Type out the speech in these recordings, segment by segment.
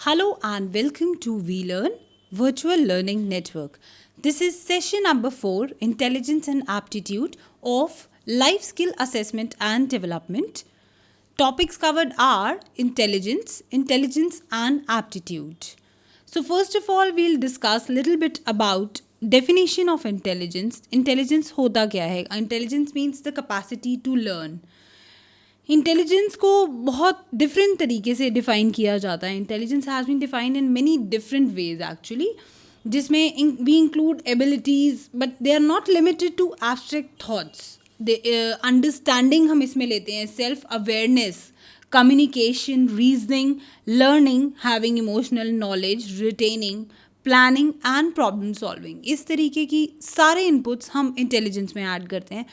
Hello and welcome to We Learn Virtual Learning Network. This is session number 4, Intelligence and Aptitude of Life Skill Assessment and Development. Topics covered are intelligence, intelligence and aptitude. So first of all, we'll discuss a little bit about definition of intelligence. Intelligence होता क्या है? Intelligence means the capacity to learn. Intelligence को बहुत different तरीके से define किया जाता है. Intelligence has been defined in many different ways actually, जिसमें we include abilities but they are not limited to abstract thoughts. Understanding हम इसमें लेते हैं, self awareness, communication, reasoning, learning, having emotional knowledge, retaining, planning and problem solving. इस तरीके की सारे inputs हम इंटेलिजेंस में ऐड करते हैं.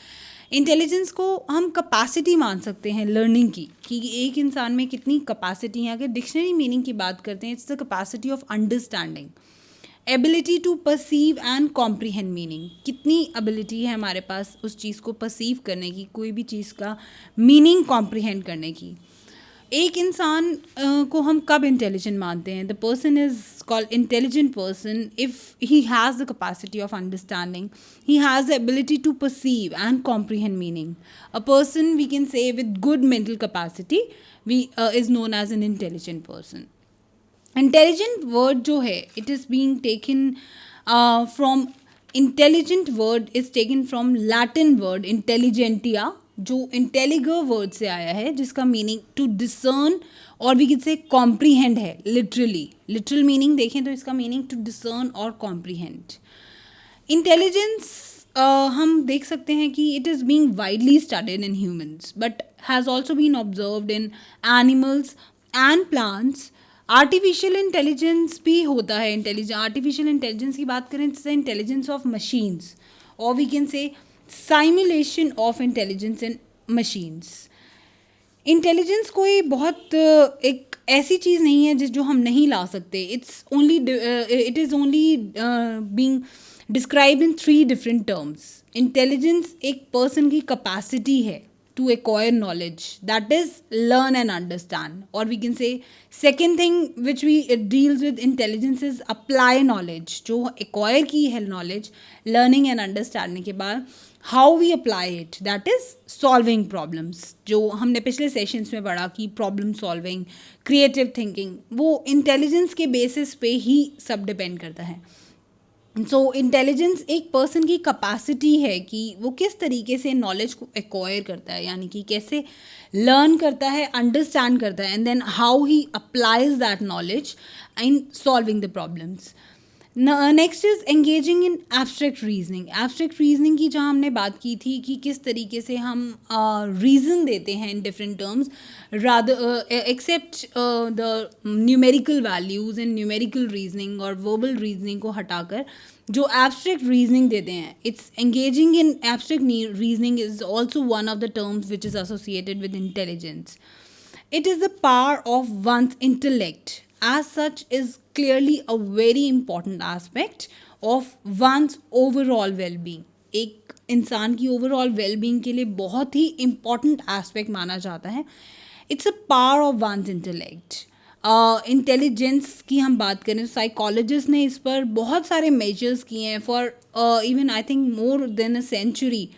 इंटेलिजेंस को हम कैपेसिटी मान सकते हैं लर्निंग की, कि एक इंसान में कितनी कैपेसिटी है. अगर डिक्शनरी मीनिंग की बात करते हैं, it's the capacity of understanding, ability to perceive and comprehend meaning. कितनी एबिलिटी है हमारे पास उस चीज़ को परसीव करने की, कोई भी चीज़ का मीनिंग कॉम्प्रीहेंड करने की. एक इंसान को हम कब इंटेलिजेंट मानते हैं? The person is called intelligent person if he has the capacity of understanding, he has the ability to perceive and comprehend meaning. A person we can say with good mental capacity we is known as an intelligent person. Intelligent word जो है, it is being taken from, intelligent word is taken from Latin word intelligentia, जो intelligere word से आया है, जिसका meaning to discern और भी किसी कॉम्प्रीहेंड है. लिटरल मीनिंग देखें तो इसका मीनिंग टू डिसर्न और कॉम्प्रीहेंड. इंटेलिजेंस हम देख सकते हैं कि it is being widely studied in humans but has also been observed in animals and plants. Artificial intelligence भी होता है. आर्टिफिशियल इंटेलिजेंस की बात करें, it's the intelligence of machines, और we can say simulation of intelligence in machines. Intelligence कोई बहुत एक ऐसी चीज़ नहीं है जो हम नहीं ला सकते. It is only being describe in 3 different terms. Intelligence एक पर्सन की कैपेसिटी है to acquire knowledge, that is learn and understand, or we can say second thing which it deals with intelligence is apply knowledge. जो acquire की है knowledge, learning and understanding के बाद how we apply it, that is solving problems. जो हमने पिछले sessions में पढ़ा कि प्रॉब्लम सॉल्विंग, क्रिएटिव थिंकिंग, वो इंटेलिजेंस के बेसिस पे ही सब डिपेंड करता है. सो इंटेलिजेंस एक पर्सन की कैपेसिटी है कि वो किस तरीके से नॉलेज को एक्वायर करता है, यानी कि कैसे लर्न करता है, अंडरस्टैंड करता है, and then how he applies that knowledge in solving the problems. Next is engaging in abstract reasoning. Abstract reasoning की जहाँ हमने बात की थी कि किस तरीके से हम रीज़न देते हैं in different terms, rather except the numerical values and numerical reasoning और वर्बल रीजनिंग को हटाकर जो एब्स्ट्रैक्ट रीजनिंग देते हैं, it's engaging in abstract reasoning is also one of the terms which is associated with intelligence. It is the power of one's intellect. As such, is clearly a very important aspect of one's overall well-being. एक इंसान की overall well-being के लिए बहुत ही important aspect माना जाता है. It's a power of one's intellect. Intelligence की हम बात करें तो साइकोलॉजिस्ट ने इस पर बहुत सारे मेजर्स किए हैं for even I think more than a century.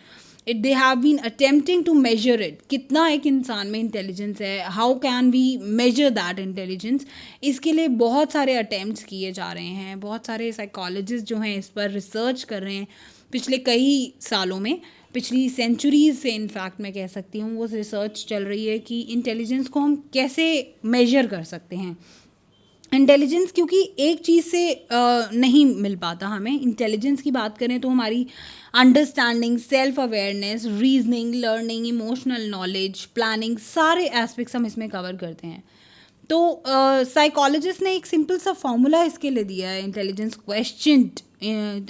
They have been attempting to measure it, कितना एक इंसान में इंटेलिजेंस है, how can we measure that intelligence. इसके लिए बहुत सारे अटैम्प्ट्स किए जा रहे हैं. बहुत सारे साइकोलॉजिस्ट जो हैं इस पर रिसर्च कर रहे हैं पिछले कई सालों में, पिछली सेंचुरीज से इनफैक्ट मैं कह सकती हूँ वो रिसर्च चल रही है कि इंटेलिजेंस को हम कैसे मेजर कर सकते हैं. इंटेलिजेंस क्योंकि एक चीज़ से नहीं मिल पाता हमें. इंटेलिजेंस की बात करें तो हमारी understanding, self awareness, reasoning, learning, emotional knowledge, planning, सारे एस्पेक्ट्स हम इसमें कवर करते हैं. तो साइकोलॉजिस्ट ने एक सिंपल सा फॉर्मूला इसके लिए दिया है, इंटेलिजेंस क्वेश्चंट,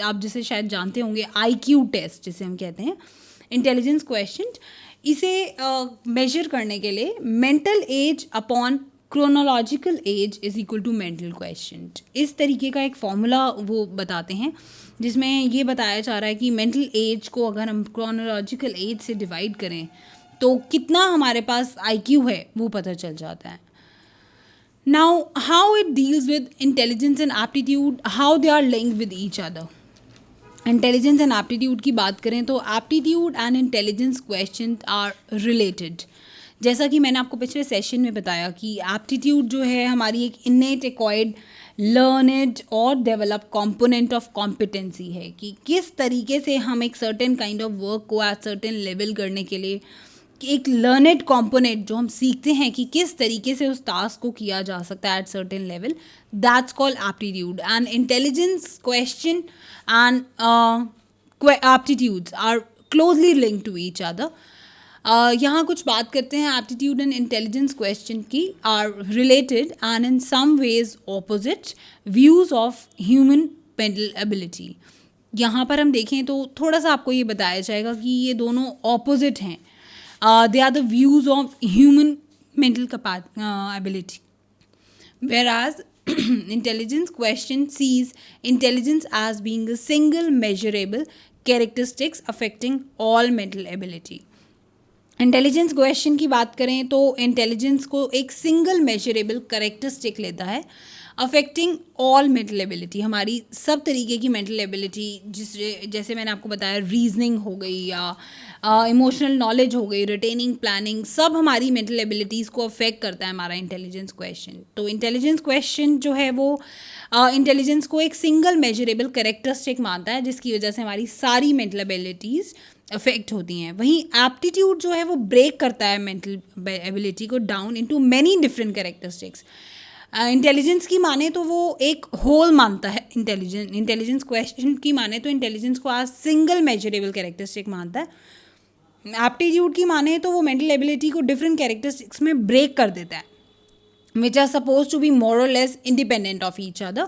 आप जिसे शायद जानते होंगे, IQ टेस्ट जिसे हम कहते हैं, इंटेलिजेंस क्वेश्चंट. इसे मेजर करने के लिए mental age upon chronological age is equal to mental quotient, इस तरीके का एक फॉर्मूला वो बताते हैं, जिसमें ये बताया जा रहा है कि मेंटल एज को अगर हम क्रोनोलॉजिकल एज से डिवाइड करें तो कितना हमारे पास IQ है वो पता चल जाता है. Now, how it deals with intelligence and aptitude, how they are linked with each other. Intelligence and aptitude की बात करें तो aptitude and intelligence question are related. जैसा कि मैंने आपको पिछले सेशन में बताया कि एप्टीट्यूड जो है हमारी एक इनेट एक्वायर्ड लर्नड और डेवलप कंपोनेंट ऑफ कॉम्पिटेंसी है कि किस तरीके से हम एक सर्टेन काइंड ऑफ वर्क को एट सर्टेन लेवल करने के लिए एक लर्नेड कंपोनेंट जो हम सीखते हैं कि किस तरीके से उस टास्क को किया जा सकता है at certain level, that's called aptitude. And intelligence question and aptitudes are closely linked to each other. यहाँ कुछ बात करते हैं एप्टीट्यूड एंड इंटेलिजेंस क्वेश्चन की are related and in some ways opposite views of human mental ability. यहाँ पर हम देखें तो थोड़ा सा आपको ये बताया जाएगा कि ये दोनों ऑपोजिट हैं. They are the views of human mental ability. Whereas intelligence question sees intelligence as being a single measurable characteristics affecting all mental ability. Intelligence question की बात करें तो इंटेलिजेंस को एक सिंगल मेजरेबल करेक्टरिस्टिक लेता है अफेक्टिंग ऑल मेंटल एबिलिटी, हमारी सब तरीके की मेंटल एबिलिटी, जैसे मैंने आपको बताया रीजनिंग हो गई या इमोशनल नॉलेज हो गई, रिटेनिंग, प्लानिंग, सब हमारी मेंटल एबिलिटीज़ को अफेक्ट करता है हमारा इंटेलिजेंस क्वेश्चन. तो इंटेलिजेंस क्वेश्चन जो है वो इंटेलिजेंस को एक सिंगल मेजरेबल करेक्टरिस्टिक मानता है जिसकी वजह से हमारी सारी मेंटल एबिलिटीज़ अफेक्ट होती हैं. वहीं एप्टीट्यूड जो है वो ब्रेक करता है मेंटल एबिलिटी को down into many different characteristics. Intelligence की माने तो वो एक होल मानता है. इंटेलिजेंस क्वेश्चन की माने तो इंटेलिजेंस को आज सिंगल मेजरेबल कैरेक्टरिस्टिक मानता है. एप्टीट्यूड की माने तो वो मेंटल एबिलिटी को डिफरेंट कैरेक्टरिस्टिक्स में ब्रेक कर देता है which are suppose to be more और less independent of each other,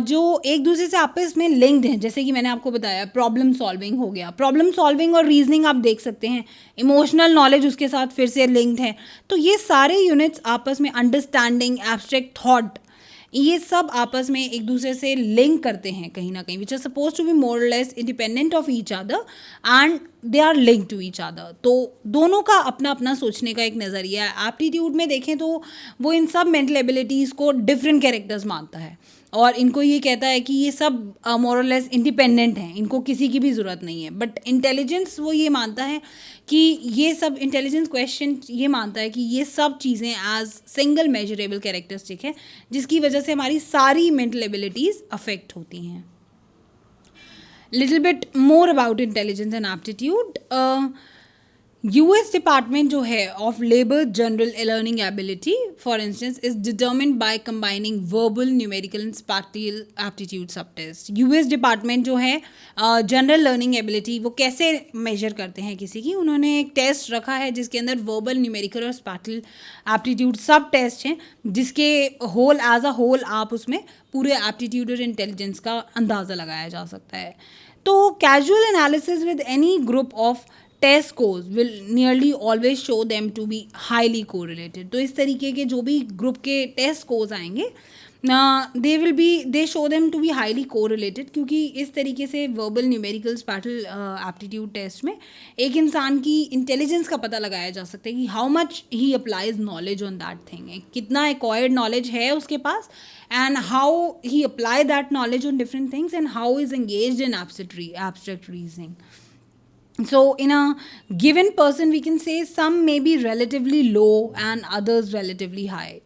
जो एक दूसरे से आपस में लिंक्ड हैं. जैसे कि मैंने आपको बताया प्रॉब्लम सॉल्विंग हो गया, प्रॉब्लम सॉल्विंग और रीजनिंग आप देख सकते हैं, इमोशनल नॉलेज उसके साथ फिर से लिंक्ड है. तो ये सारे यूनिट्स आपस में अंडरस्टैंडिंग, एब्स्ट्रैक्ट थॉट, ये सब आपस में एक दूसरे से लिंक करते हैं कहीं ना कहीं, which are suppose to be more less independent of each other and they are link to each other. तो दोनों का अपना अपना सोचने का एक नज़रिया है. एप्टीट्यूड में देखें तो वो इन सब मेंटल एबिलिटीज़ को डिफरेंट कैरेक्टर्स मानता है और इनको ये कहता है कि ये सब मोर और लेस इंडिपेंडेंट हैं, इनको किसी की भी ज़रूरत नहीं है. बट इंटेलिजेंस वो ये मानता है कि ये सब, इंटेलिजेंस क्वेश्चन ये मानता है कि ये सब चीज़ें एज सिंगल मेजरेबल कैरेक्टरिस्टिक है जिसकी वजह से हमारी सारी मेंटल एबिलिटीज़ अफेक्ट होती हैं. Little bit more about intelligence and aptitude. US department जो है of labour general learning ability for instance is determined by combining verbal, numerical and spatial aptitude सब टेस्ट. US डिपार्टमेंट जो है general learning ability वो कैसे major करते हैं किसी की, उन्होंने एक टेस्ट रखा है जिसके अंदर वर्बल, न्यूमेरिकल और स्पैटियल एप्टीट्यूड सब टेस्ट हैं जिसके होल एज अ होल आप उसमें पूरे एप्टीट्यूड और इंटेलिजेंस का अंदाज़ा लगाया जा सकता है. तो casual analysis with any group of test scores will nearly always show them to be highly correlated. तो इस तरीके के जो भी ग्रुप के टेस्ट स्कोर्स आएंगे they show them to be highly correlated, क्योंकि इस तरीके से verbal, numerical, spatial aptitude test में एक इंसान की इंटेलिजेंस का पता लगाया जा सकता है कि how much he applies knowledge on that thing, कितना एक्वायर्ड नॉलेज है उसके पास and how he apply that knowledge on different things and how he is engaged in abstract reasoning. So in a given person we can say some may be relatively low and others relatively high.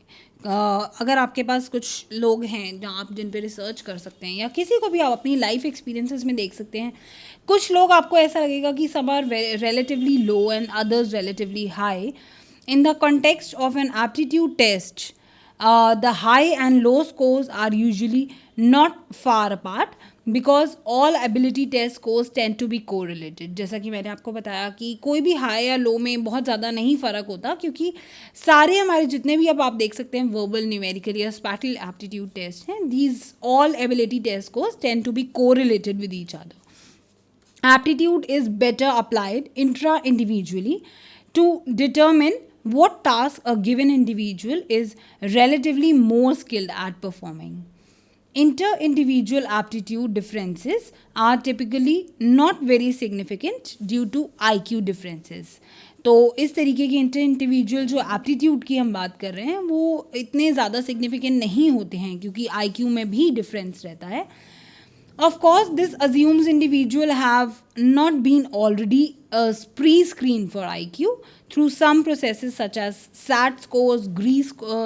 अगर आपके पास कुछ लोग हैं जहाँ आप जिन पे research कर सकते हैं या किसी को भी आप अपनी लाइफ एक्सपीरियंसेस में देख सकते हैं, कुछ लोग आपको ऐसा लगेगा कि some are relatively low and others relatively high. In the context of an aptitude test, the high and low scores are usually not far apart because all ability test scores tend to be correlated. जैसा कि मैंने आपको बताया कि कोई भी high या लो में बहुत ज़्यादा नहीं फ़र्क होता, क्योंकि सारे हमारे जितने भी अब आप देख सकते हैं वर्बल, न्यूमेरिकल या स्पैटियल एप्टीट्यूड टेस्ट हैं, these all ability test scores tend to be correlated with each other. Aptitude is better applied intra-individually to determine what task a given individual is relatively more skilled at performing. Inter-individual aptitude differences are typically not very significant due to IQ differences. तो इस तरीके के individual जो aptitude की हम बात कर रहे हैं वो इतने ज़्यादा सिग्निफिकेंट नहीं होते हैं, क्योंकि आईक्यू में भी डिफरेंस रहता है. Of course, this assumes individual have not been already pre-screened for IQ through some processes such as SAT scores, GRE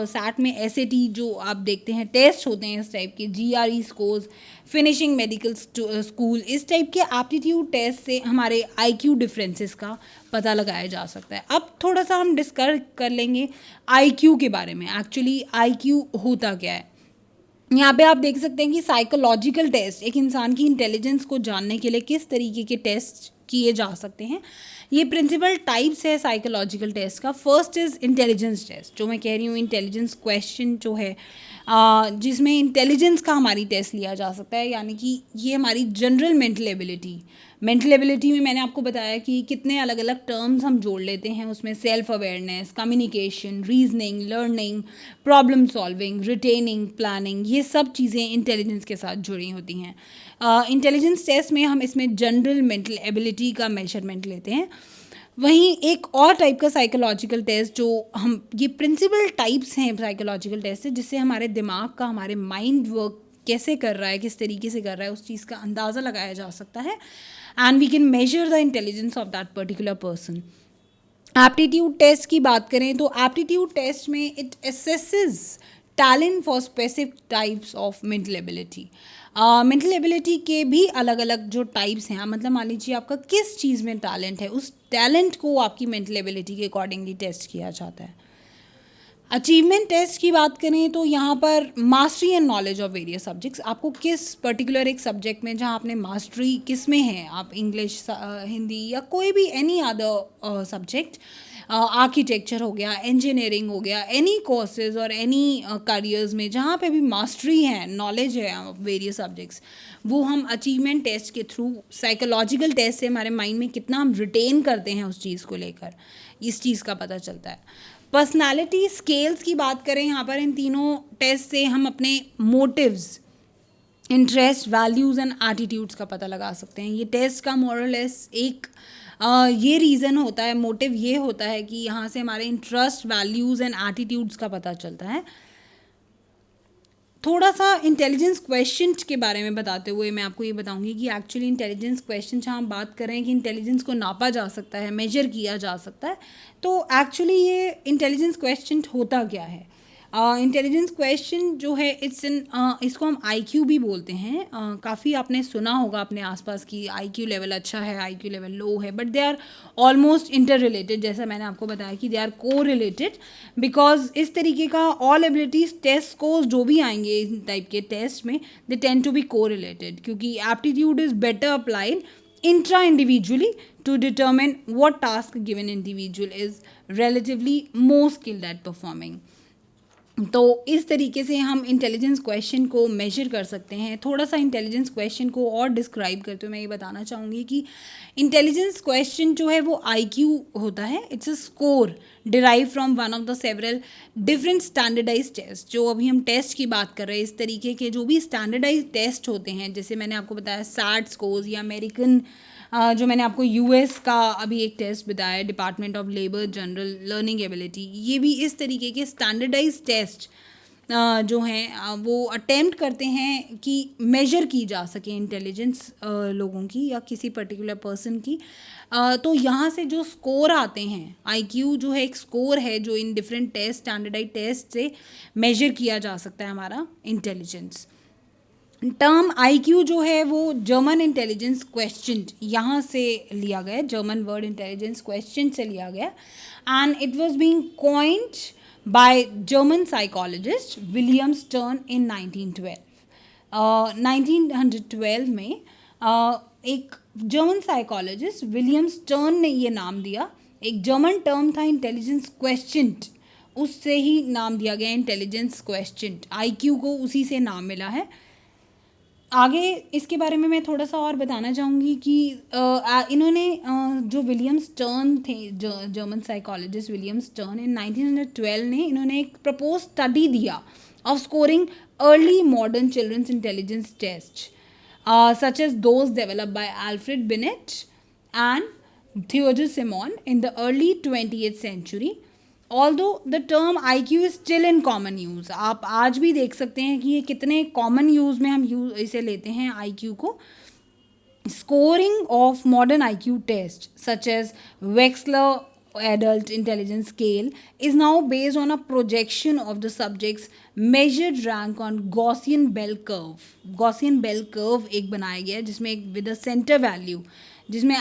SAT में SAT जो आप देखते हैं टेस्ट होते हैं इस टाइप के, GRE scores, finishing medical school, इस टाइप के एप्टीट्यूड टेस्ट से हमारे IQ डिफरेंसेस का पता लगाया जा सकता है. अब थोड़ा सा हम डिस्कस कर लेंगे IQ के बारे में. एक्चुअली IQ होता क्या है. यहाँ पे आप देख सकते हैं कि साइकोलॉजिकल टेस्ट, एक इंसान की इंटेलिजेंस को जानने के लिए किस तरीके के टेस्ट किए जा सकते हैं. ये प्रिंसिपल टाइप्स है साइकोलॉजिकल टेस्ट का. फर्स्ट इज़ इंटेलिजेंस टेस्ट, जो मैं कह रही हूँ इंटेलिजेंस क्वेश्चन जो है, जिसमें इंटेलिजेंस का हमारी टेस्ट लिया जा सकता है. यानी कि ये हमारी जनरल मेंटल एबिलिटी में मैंने आपको बताया कि कितने अलग अलग टर्म्स हम जोड़ लेते हैं उसमें. Self awareness, communication, reasoning, learning, problem solving, retaining, planning, ये सब चीज़ें इंटेलिजेंस के साथ जुड़ी होती हैं. इंटेलिजेंस टेस्ट में हम इसमें जनरल मेंटल एबिलिटी का मेजरमेंट लेते हैं. वहीं एक और टाइप का साइकोलॉजिकल टेस्ट जो हम, ये प्रिंसिपल टाइप्स हैं साइकोलॉजिकल टेस्ट से, जिससे हमारे दिमाग का, हमारे माइंड वर्क कैसे कर रहा है, किस तरीके से कर रहा है, उस चीज़ का अंदाज़ा लगाया जा सकता है. And we can measure the intelligence of that particular person. Aptitude test की बात करें तो एप्टीट्यूड टेस्ट में it assesses talent for specific types of mental ability. Mental ability के भी अलग अलग जो टाइप्स हैं, मतलब मान लीजिए आपका किस चीज़ में टैलेंट है, उस टैलेंट को आपकी मेंटल एबिलिटी के अकॉर्डिंगली टेस्ट किया जाता है. अचीवमेंट टेस्ट की बात करें तो यहाँ पर mastery and knowledge of various subjects, आपको किस पर्टिकुलर एक सब्जेक्ट में जहाँ आपने मास्टरी किस में है, आप इंग्लिश, हिंदी या कोई भी एनी अदर सब्जेक्ट, आर्किटेक्चर हो गया, इंजीनियरिंग हो गया, एनी कोर्सेज और एनी करियर्स में जहाँ पे भी मास्टरी है, नॉलेज है वेरियस सब्जेक्ट्स, वो हम अचीवमेंट टेस्ट के थ्रू, साइकोलॉजिकल टेस्ट से हमारे माइंड में कितना हम रिटेन करते हैं उस चीज़ को लेकर, इस चीज़ का पता चलता है. पर्सनालिटी स्केल्स की बात करें यहाँ पर, इन तीनों टेस्ट से हम अपने motives, interest, values and attitudes का पता लगा सकते हैं. ये टेस्ट का मोरलेस एक ये रीज़न होता है, मोटिव ये होता है कि यहाँ से हमारे इंटरेस्ट, वैल्यूज़ एंड एटीट्यूड्स का पता चलता है. थोड़ा सा इंटेलिजेंस क्वेश्चन के बारे में बताते हुए मैं आपको ये बताऊंगी कि एक्चुअली इंटेलिजेंस क्वेश्चन जहाँ हम बात कर रहे हैं कि इंटेलिजेंस को नापा जा सकता है, मेजर किया जा सकता है, तो एक्चुअली ये इंटेलिजेंस क्वेश्चन होता क्या है. इंटेलिजेंस क्वेश्चन जो है इसको हम आईक्यू भी बोलते हैं. काफ़ी आपने सुना होगा अपने आसपास कि आईक्यू लेवल अच्छा है, आईक्यू लेवल लो है, but they are almost inter related. जैसा मैंने आपको बताया कि they are co related, because इस तरीके का ऑल एबिलिटीज टेस्ट स्कोर्स जो भी आएंगे इस टाइप के टेस्ट में, दे टेंड टू बी को रिलेटेड, क्योंकि aptitude is better applied intra individually to determine what task given individual is relatively more skilled at performing. तो इस तरीके से हम इंटेलिजेंस क्वेश्चन को मेजर कर सकते हैं. थोड़ा सा इंटेलिजेंस क्वेश्चन को और डिस्क्राइब करते हुए मैं ये बताना चाहूँगी कि इंटेलिजेंस क्वेश्चन जो है वो आईक्यू होता है. It's a score derive from one of the several different standardize test. जो अभी हम टेस्ट की बात कर रहे हैं, इस तरीके के जो भी स्टैंडर्डाइज टेस्ट होते हैं, जैसे मैंने आपको बताया सैट स्कोर्स या अमेरिकन, जो मैंने आपको यूएस का अभी एक टेस्ट बताया, department of labour general learning ability, ये भी इस तरीके के स्टैंडर्डाइज टेस्ट जो हैं वो अटेम्प्ट करते हैं कि मेजर की जा सके इंटेलिजेंस लोगों की या किसी पर्टिकुलर पर्सन की. तो यहाँ से जो स्कोर आते हैं, आईक्यू जो है एक स्कोर है जो in different test, standardize test से मेजर किया जा सकता है हमारा इंटेलिजेंस. टर्म आईक्यू जो है वो जर्मन इंटेलिजेंस क्वेश्चन यहाँ से लिया गया, जर्मन वर्ड इंटेलिजेंस क्वेश्चन से लिया गया, and it was being coined by German psychologist William Stern in 1912. 1912 में एक जर्मन साइकोलॉजिस्ट विलियम स्टर्न ने ये नाम दिया. एक जर्मन टर्म था इंटेलिजेंस क्वेश्चन, उससे ही नाम दिया गया इंटेलिजेंस क्वेश्चन. आईक्यू को उसी से नाम मिला है. आगे इसके बारे में मैं थोड़ा सा और बताना चाहूँगी कि इन्होंने जो विलियम स्टर्न थे, German psychologist William Stern, in 1912 ने इन्होंने एक प्रपोज स्टडी दिया of scoring early modern childrens intelligence test such as those developed by Alfred Binet and Theodore Simon in the early 20th century. Although the term IQ is still in common use, आप आज भी देख सकते हैं कि ये कितने common use में हम इसे लेते हैं IQ को. Scoring of modern IQ tests, such as Wechsler Adult Intelligence Scale, is now based on a projection of the subject's measured rank on Gaussian bell curve. Gaussian bell curve एक बनाया गया है जिसमें एक with a center value, जिसमें